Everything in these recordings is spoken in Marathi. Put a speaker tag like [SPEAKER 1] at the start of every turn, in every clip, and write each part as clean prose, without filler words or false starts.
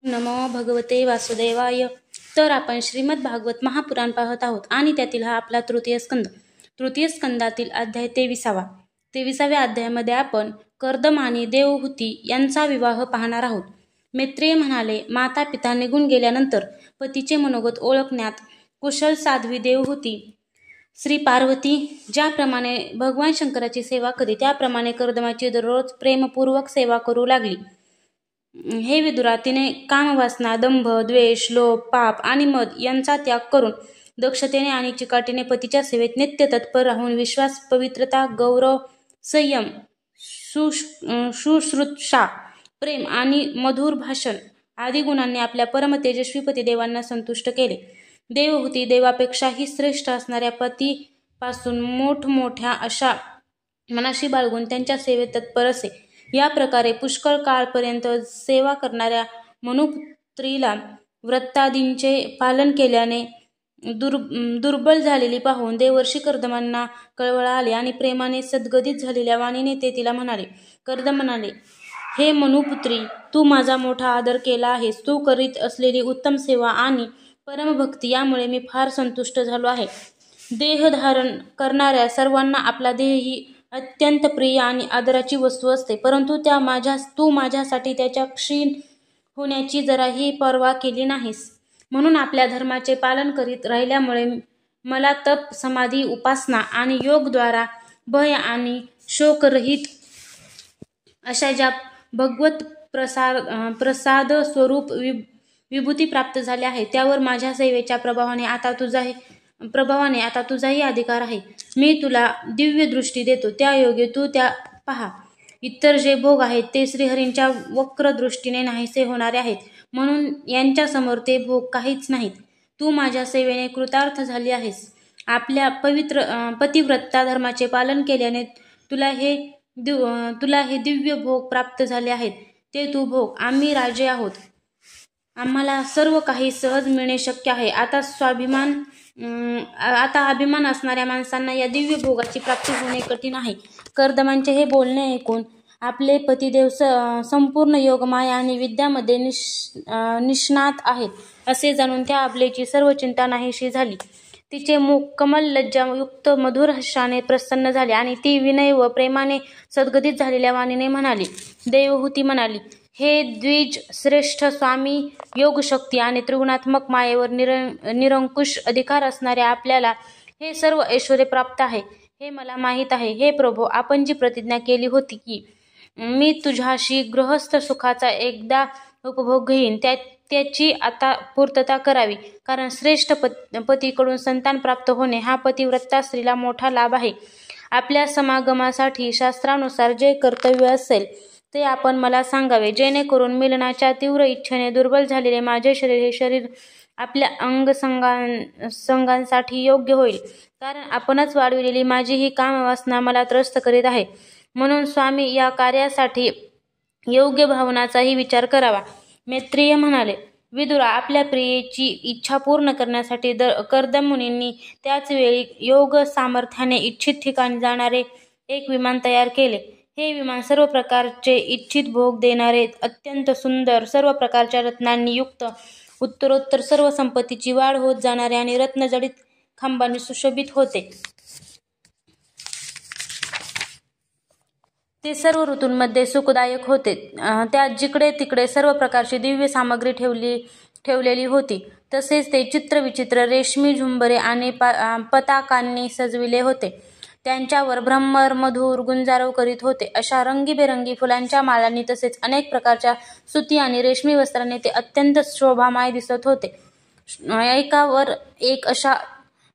[SPEAKER 1] नमो भगवते वासुदेवाय. तर आपण श्रीमद भागवत महापुराण पाहत आहोत आणि त्यातील हा आपला तृतीय स्कंदातील अध्याय 23व्या अध्यायामध्ये आपण कर्दम आणि देवहूती यांचा विवाह पाहणार आहोत. मैत्रेय म्हणाले, माता पिता निघून गेल्यानंतर पतीचे मनोगत ओळखण्यात कुशल साध्वी देवहूती श्री पार्वती ज्याप्रमाणे भगवान शंकराची सेवा करी त्याप्रमाणे कर्दमाची दररोज प्रेमपूर्वक सेवा करू लागली. हे विदुरा, तिने कामवासना, दंभ, द्वेष, लोभ, पाप आणि मद यांचा त्याग करून दक्षतेने आणि चिकाटीने पतीच्या सेवेत नित्य तत्पर राहून विश्वास, पवित्रता, गौरव, संयम, शुश्रूषा, प्रेम आणि मधुर भाषण आदी गुणांनी आपल्या परम तेजस्वी पतिदेवांना संतुष्ट केले. देवहूती देवापेक्षाही श्रेष्ठ असणाऱ्या पतीपासून मोठमोठ्या अशा मनाशी बाळगून त्यांच्या सेवेत तत्पर असे. या प्रकारे पुष्कळ काळपर्यंत सेवा करणाऱ्या मनुपुत्रीला व्रतादींचे पालन केल्याने दुर्बल झालेली पाहून देवर्षी कर्दमांना कळवळ आले आणि प्रेमाने सद्गदित झालेल्या वाणीने ते तिला म्हणाले. कर्दम म्हणाले, हे मनुपुत्री, तू माझा मोठा आदर केला आहेस. तू करीत असलेली उत्तम सेवा आणि परमभक्ती यामुळे मी फार संतुष्ट झालो आहे. देहधारण करणाऱ्या सर्वांना आपला देह ही अत्यंत प्रिय आणि आदराची वस्तू असते, परंतु तू माझ्यासाठी त्याच्या क्षीण होण्याची जराही पर्वा केली नाहीस. म्हणून आपल्या धर्माचे पालन करीत राहिल्यामुळे मला तप, समाधी, उपासना आणि योग द्वारा भय आणि शोकरहित अशा ज्या भगवत प्रसाद स्वरूप विभूती प्राप्त झाल्या आहेत त्यावर माझ्या सेवेच्या प्रभावाने आता तुझाही अधिकार आहे. मी तुला दिव्य दृष्टी देतो, त्या योगे तू त्या पहा. इतर जे भोग आहेत ते श्रीहरींच्या वक्र दृष्टीने नाहीसे होणारे आहेत, म्हणून यांच्या समोर ते भोग काहीच नाहीत. तू माझ्या सेवेने कृतार्थ झाली आहेस. आपल्या पवित्र पतिव्रता धर्माचे पालन केल्याने तुला हे दिव्य भोग प्राप्त झाले आहेत. ते तू भोग. आम्ही राजे आहोत, आम्हाला सर्व काही सहज मिळणे शक्य आहे. आता अभिमान असणाऱ्या माणसांना या दिव्य भोगाची प्राप्ती होणे कठीण आहे. कर्दमांचे हे बोलणे ऐकून आपले पतिदेव संपूर्ण योग, माया आणि विद्यामध्ये निष्णात आहेत असे जाणून त्या अबलेची सर्व चिंता नाहीशी झाली. तिचे मुख कमल लज्जायुक्त मधुर हर्षाने प्रसन्न झाले आणि ती विनय व प्रेमाने सद्गदित झालेल्या वाणीने म्हणाली. देवहूती म्हणाली, हे द्विज श्रेष्ठ स्वामी, योगशक्ती आणि त्रिगुणात्मक मायेवर निरंकुश अधिकार असणाऱ्या आपल्याला हे सर्व ऐश्वर्य प्राप्त आहे हे मला माहीत आहे. हे प्रभो, आपण जी प्रतिज्ञा केली होती की मी तुझ्याशी गृहस्थ सुखाचा एकदा उपभोग घेईन, त्याची आता पूर्तता करावी. कारण श्रेष्ठ पतीकडून संतान प्राप्त होणे हा पतिव्रता स्त्रीला मोठा लाभ आहे. आपल्या समागमासाठी शास्त्रानुसार जे कर्तव्य असेल ते आपण मला सांगावे, जेणेकरून मिलनाच्या तीव्र इच्छेने दुर्बल झालेले माझे शरीर हे शरीर आपल्या अंगसंगांसाठी योग्य होईल. कारण आपणच वाढविलेली माझी ही कामवासना मला त्रस्त करीत आहे. म्हणून स्वामी, या कार्यासाठी योग्य भावनाचाही विचार करावा. मैत्रेय म्हणाले, विदुरा, आपल्या प्रियेची इच्छा पूर्ण करण्यासाठी कर्दम मुनींनी त्याच वेळी योग सामर्थ्याने इच्छित ठिकाणी जाणारे एक विमान तयार केले. हे विमान सर्व प्रकारचे इच्छित भोग देणारे, अत्यंत सुंदर, सर्व प्रकारच्या रत्नांनी युक्त, उत्तरोत्तर सर्व संपत्तीची वाढ होत जाणारे आणि रत्नजडित खांबांनी सुशोभित होते. ते सर्व ऋतूंमध्ये सुखदायक होते. त्यात जिकडे तिकडे सर्व प्रकारची दिव्य सामग्री ठेवलेली होती. तसेच ते चित्रविचित्र रेशमी झुंबरे आणि पताकांनी सजविले होते. त्यांच्यावर भ्रमर मधुर गुंजारव करीत होते. अशा रंगीबेरंगी फुलांच्या माळांनी तसेच अनेक प्रकारच्या सुती आणि रेशमी वस्त्रांनी ते अत्यंत शोभामय दिसत होते. एकावर एक अशा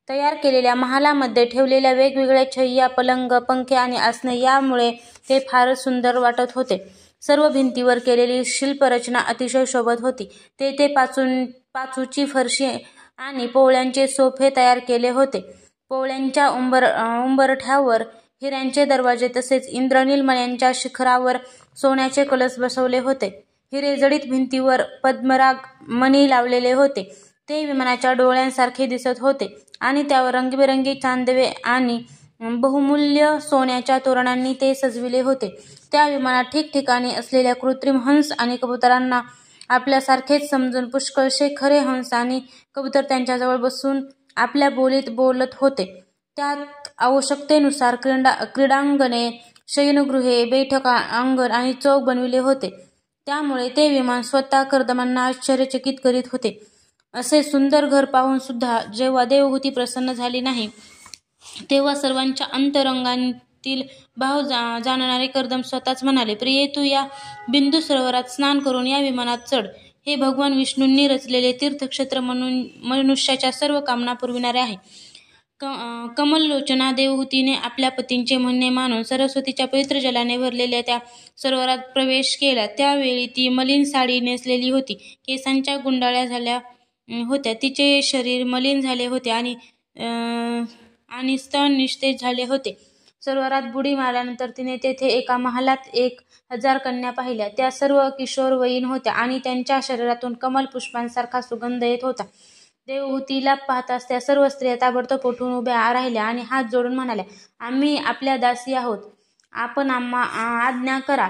[SPEAKER 1] तयार केलेल्या महालामध्ये ठेवलेल्या वेगवेगळ्या छय्या, पलंग, पंखे आणि आसने यामुळे ते फारच सुंदर वाटत होते. सर्व भिंतीवर केलेली शिल्परचना अतिशय शोभत होती. तेथे पाचूची फरशी आणि पोवळ्यांचे सोफे तयार केले होते. पोवळ्यांच्या उंबरठ्यावर हिऱ्यांचे दरवाजे तसेच इंद्रनील मण्यांच्या शिखरावर सोन्याचे कलश बसवले होते. हिरेजडित भिंतीवर पद्मराग मणी लावलेले होते. ते विमानाच्या डोळ्यांसारखे दिसत होते आणि त्यावर रंगीबेरंगी चांदवे आणि बहुमूल्य सोन्याच्या तोरणांनी ते सजविले होते. त्या विमानात ठिकठिकाणी असलेल्या कृत्रिम हंस आणि कबुतरांना आपल्यासारखेच समजून पुष्कळसे खरे हंस आणि कबूतर त्यांच्याजवळ बसून आपल्या बोलीत बोलत होते. त्यात आवश्यकतेनुसार क्रीडांगणे, शयनगृहे, बैठका अंगण आणि चौक बनविले होते. त्यामुळे ते विमान स्वतः कर्दमांना आश्चर्यचकित करीत होते. असे सुंदर घर पाहून सुद्धा जेव्हा देवहूती प्रसन्न झाली नाही, तेव्हा सर्वांच्या अंतरंगातील भाव जाणणारे कर्दम स्वतःच म्हणाले, प्रिये, तू या बिंदू सरोवरात स्नान करून या विमानात चढ. हे भगवान विष्णूंनी रचलेले तीर्थक्षेत्र मनुष्याच्या सर्व कामना पुरविणारे आहे. कमललोचना देवहूतीने आपल्या पतींचे म्हणणे मानून सरस्वतीच्या पवित्र जलाने भरलेल्या त्या सरोवरात प्रवेश केला. त्यावेळी ती मलिन साडी नेसलेली होती. केसांच्या गुंडाळ्या झाल्या होत्या. तिचे शरीर मलिन झाले होते आणि स्तन निस्तेज झाले होते. सरोवरात बुडी मारल्यानंतर तिने तेथे एका महालात 1000 कन्या पाहिल्या. त्या सर्व किशोरवयीन होत्या आणि त्यांच्या शरीरातून कमल पुष्पांसारखा सुगंध येत होता. देवहूतीला पाहताच त्या सर्व स्त्रिया ताबडतोब उठून उभ्या राहिल्या आणि हात जोडून म्हणाल्या, आम्ही आपल्या दासी आहोत. आपण आम्हा आज्ञा करा.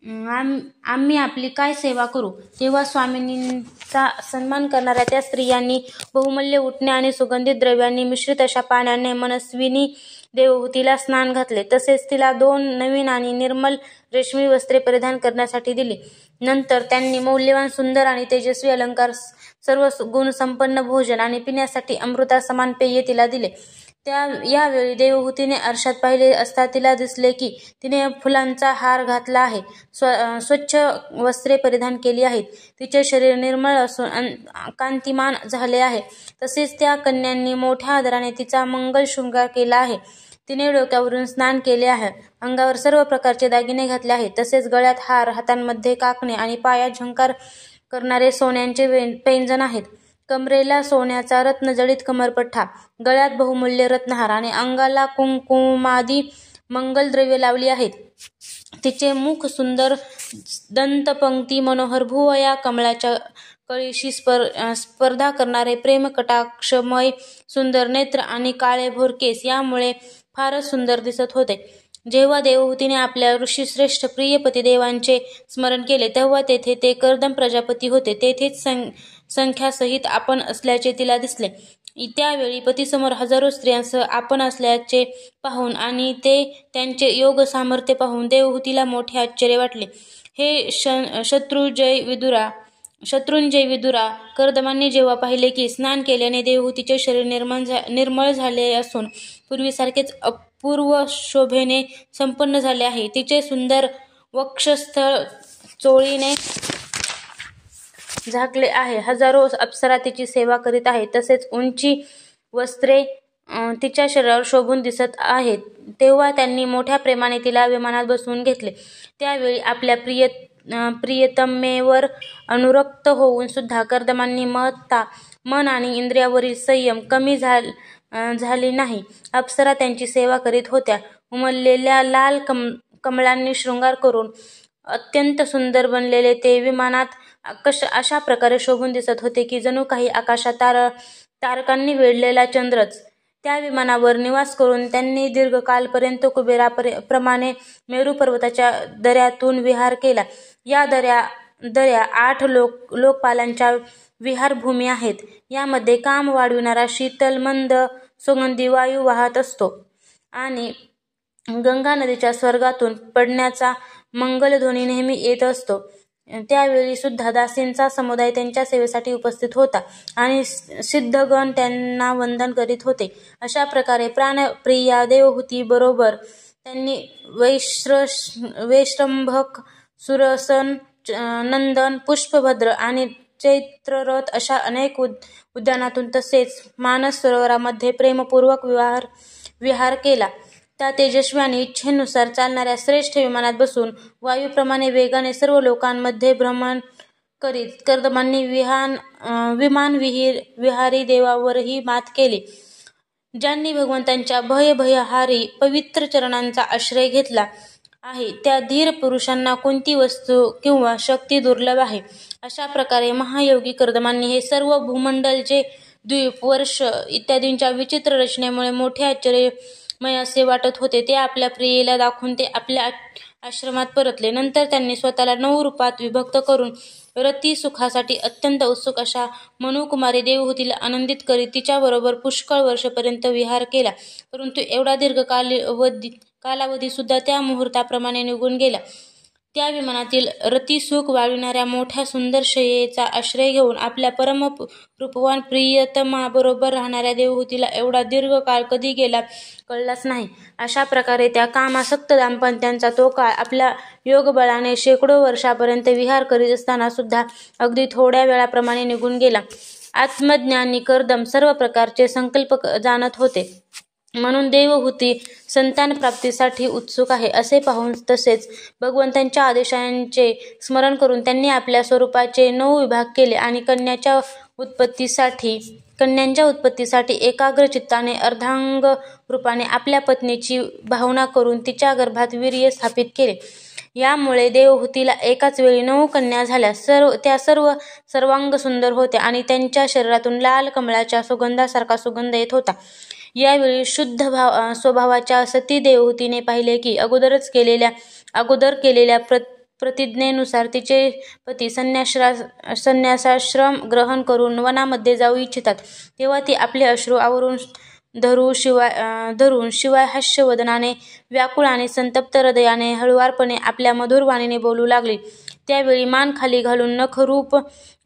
[SPEAKER 1] आम्ही आपली काय सेवा करू. तेव्हा स्वामिनींचा सन्मान करणाऱ्या त्या स्त्रियांनी बहुमूल्य उटणे आणि सुगंधित द्रव्यांनी मिश्रित अशा पाण्याने मनस्विनी देवहूतीला स्नान घातले. तसेच तिला 2 नवीन आणि निर्मल रेशमी वस्त्रे परिधान करण्यासाठी दिली. नंतर त्यांनी मौल्यवान, सुंदर आणि तेजस्वी अलंकार, सर्व गुणसंपन्न भोजन आणि पिण्यासाठी अमृतासमान पेये तिला दिले. यावेळी देवहूतीने आरशात पाहिले असता तिला दिसले की तिने फुलांचा हार घातला आहे, स्वच्छ वस्त्रे परिधान केली आहेत. तिचे शरीर निर्मळ असून कांतिमान झाले आहे. तसेच त्या कन्यांनी मोठ्या आदराने तिचा मंगल शृंगार केला आहे. तिने डोक्यावरून स्नान केले आहे, अंगावर सर्व प्रकारचे दागिने घातले आहेत. तसेच गळ्यात हार, हातांमध्ये काकणे आणि पायात झंकार करणारे सोन्याचे पैंजण आहेत. कमरेला सोन्याचा रत्नजडित कमरपट्टा, गळ्यात बहुमूल्य रत्नहार आणि अंगाला कुंकुमादी मंगलद्रव्ये लावली आहेत. तिचे मुख सुंदर, दंतपंक्ती मनोहर, भुवया कमळाच्या कळीशी स्पर्धा करणारे प्रेमकटाक्षमय सुंदर नेत्र आणि काळेभोर केस यामुळे फारच सुंदर दिसत होते. जेव्हा देवहूतीने आपल्या ऋषीश्रेष्ठ प्रिय पतिदेवांचे स्मरण केले, तेव्हा तेथे ते कर्दम प्रजापती होते. तेथेच संख्यासहित आपण असल्याचे तिला दिसले. त्यावेळी पतीसमोर हजारो स्त्रियांसह आपण असल्याचे पाहून आणि ते त्यांचे योग सामर्थ्य पाहून देवहूतीला मोठे आश्चर्य वाटले. हे शत्रुंजय विदुरा, कर्दमांनी जेव्हा पाहिले की स्नान केल्याने देवहूतीचे शरीर निर्मळ झाले असून पूर्वीसारखेच अपूर्व शोभेने संपन्न झाले आहे, तिचे सुंदर वक्षस्थळ चोळीने झाकले आहे, हजारो अप्सरा तिची सेवा करीत आहेत, तसेच उंची वस्त्रे तिच्या शरीरावर शोभून दिसत आहेत, तेव्हा त्यांनी मोठ्या प्रेमाने तिला विमानात बसवून घेतले. त्यावेळी आपल्या प्रियतमेवर अनुरक्त होऊन सुद्धा कर्दमांनी मन आणि इंद्रियावरील संयम कमी झाली नाही. अप्सरा त्यांची सेवा करीत होत्या. उमललेल्या लाल कमळांनी शृंगार करून अत्यंत सुंदर बनलेले ते विमानात अशा प्रकारे शोभून दिसत होते की जणू काही आकाशात तारकांनी वेढलेला चंद्रच. त्या विमानावर निवास करून त्यांनी दीर्घकालपर्यंत कुबेराप्रमाणे मेरू पर्वताच्या दऱ्यातून विहार केला. या दऱ्या 8 लोकपालांच्या विहारभूमी आहेत. यामध्ये काम वाढविणारा शीतल मंद सुगंधी वायू वाहत असतो आणि गंगा नदीच्या स्वर्गातून पडण्याचा मंगलध्वनी नेहमी येत असतो. त्यावेळी सुद्धा दासींचा समुदाय त्यांच्या सेवेसाठी उपस्थित होता आणि सिद्धगण त्यांना वंदन करीत होते. अशा प्रकारे प्राणप्रिया देवहूती बरोबर त्यांनी वैश्रंभक, सुरसन, नंदन, पुष्पभद्र आणि चैत्ररथ अशा अनेक उद्यानातून तसेच मानस सरोवरामध्ये प्रेमपूर्वक विहार केला. त्या तेजस्वी आणि इच्छेनुसार चालणाऱ्या श्रेष्ठ विमानात बसून वायूप्रमाणे वेगाने सर्व लोकांमध्ये भ्रमण करीत कर्दमांनी विमान विहारी देवावरही मात केली. ज्यांनी भगवंतांच्या भयहारी पवित्र चरणांचा आश्रय घेतला आहे, त्या धीर पुरुषांना कोणती वस्तू किंवा शक्ती दुर्लभ आहे. अशा प्रकारे महायोगी कर्दमांनी हे सर्व भूमंडल, जे द्वीप, वर्ष इत्यादींच्या विचित्र रचनेमुळे मोठे आश्चर्यमय असे वाटत होते, ते आपल्या प्रियेला दाखवून ते आपल्या आश्रमात परतले. नंतर त्यांनी स्वतःला 9 रूपात विभक्त करून रती सुखासाठी अत्यंत उत्सुक अशा मनुकुमारी देवहूतीला आनंदित करीत तिच्याबरोबर पुष्कळ वर्षपर्यंत विहार केला. परंतु एवढा दीर्घ कालावधी सुद्धा त्या मुहूर्ताप्रमाणे निघून गेला. त्या विमानातील रतिसुख वाढविणाऱ्या मोठ्या सुंदर शय्येचा आश्रय घेऊन आपल्या परम रूपवान प्रियतमाबरोबर राहणाऱ्या देवहूतीला एवढा दीर्घ काळ कधी गेला कळलाच नाही. अशा प्रकारे त्या कामासक्त दाम्पत्याचा तो काळ आपल्या योगबळाने शेकडो वर्षापर्यंत विहार करीत असताना सुद्धा अगदी थोड्या वेळाप्रमाणे निघून गेला. आत्मज्ञानी कर्दम सर्व प्रकारचे संकल्प जाणत होते, म्हणून देवहूती संतानप्राप्तीसाठी उत्सुक आहे असे पाहून तसेच भगवंतांच्या आदेशांचे स्मरण करून त्यांनी आपल्या स्वरूपाचे 9 विभाग केले आणि कन्यांच्या उत्पत्तीसाठी एकाग्र चित्ताने अर्धांग रूपाने आपल्या पत्नीची भावना करून तिच्या गर्भात वीर्य स्थापित केले. यामुळे देवहूतीला एकाच वेळी 9 कन्या झाल्या. त्या सर्वांग सुंदर होत्या आणि त्यांच्या शरीरातून लाल कमळाच्या सुगंधासारखा सुगंध येत होता. यावेळी शुद्ध स्वभावाच्या सती देवहूतीने पाहिले की अगोदर केलेल्या प्रतिज्ञेनुसार तिचे पती संन्यासाश्रम ग्रहण करून वनामध्ये जाऊ इच्छितात. तेव्हा ती आपले अश्रू आवरून धरून शिवाय हास्यवदनाने व्याकुळ आणि संतप्त हृदयाने हळुवारपणे आपल्या मधुर वाणीने बोलू लागली. त्यावेळी मान खाली घालून नखरूप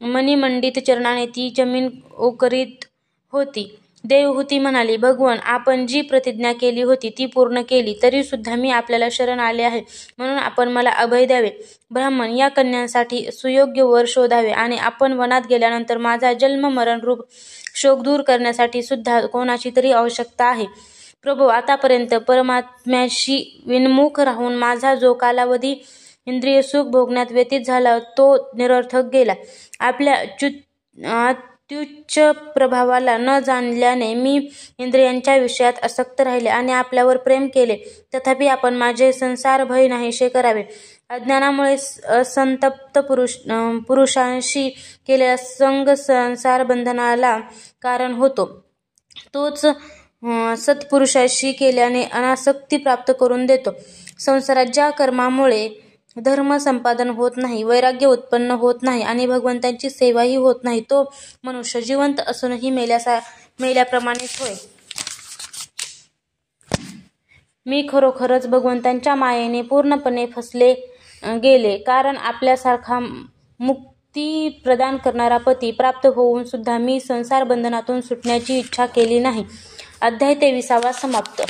[SPEAKER 1] मणिमंडित चरणाने ती जमीन ओकरीत होती. देवहूती म्हणाली, भगवन, आपण जी प्रतिज्ञा केली होती ती पूर्ण केली, तरी सुद्धा मी आपल्याला शरण आले आहे, म्हणून आपण मला अभय द्यावे. ब्राह्मण, या कन्यांसाठी सुयोग्य वर शोधावे आणि आपण वनात गेल्यानंतर माझा जन्म मरण रूप शोक दूर करण्यासाठी सुद्धा कोणाची तरी आवश्यकता आहे. प्रभो, आतापर्यंत परमात्म्याशी विन्मुख राहून माझा जो कालावधी इंद्रिय सुख भोगण्यात व्यतीत झाला तो निरर्थक गेला. आपल्या अत्युच्च प्रभावाला न जाणल्याने मी इंद्रियांच्या विषयात आसक्त राहिले आणि आपल्यावर प्रेम केले. तथापि आपण माझे संसार भय नाहीसे करावे. अज्ञानामुळे असंतप्त पुरुषांशी केलेला संग संसार बंधनाला कारण होतो. तोच सत्पुरुषाशी केल्याने अनासक्ती प्राप्त करून देतो. संसारात ज्या कर्मामुळे धर्म संपादन होत नाही, वैराग्य उत्पन्न होत नाही आणि भगवंतांची सेवाही होत नाही, तो मनुष्य जिवंत असूनही मेल्याप्रमाणेच होय. मी खरोखरच भगवंतांच्या मायेने पूर्णपणे फसले गेले, कारण आपल्यासारखा मुक्ती प्रदान करणारा पती प्राप्त होऊन सुद्धा मी संसार बंधनातून सुटण्याची इच्छा केली नाही. अध्याय 23 समाप्त.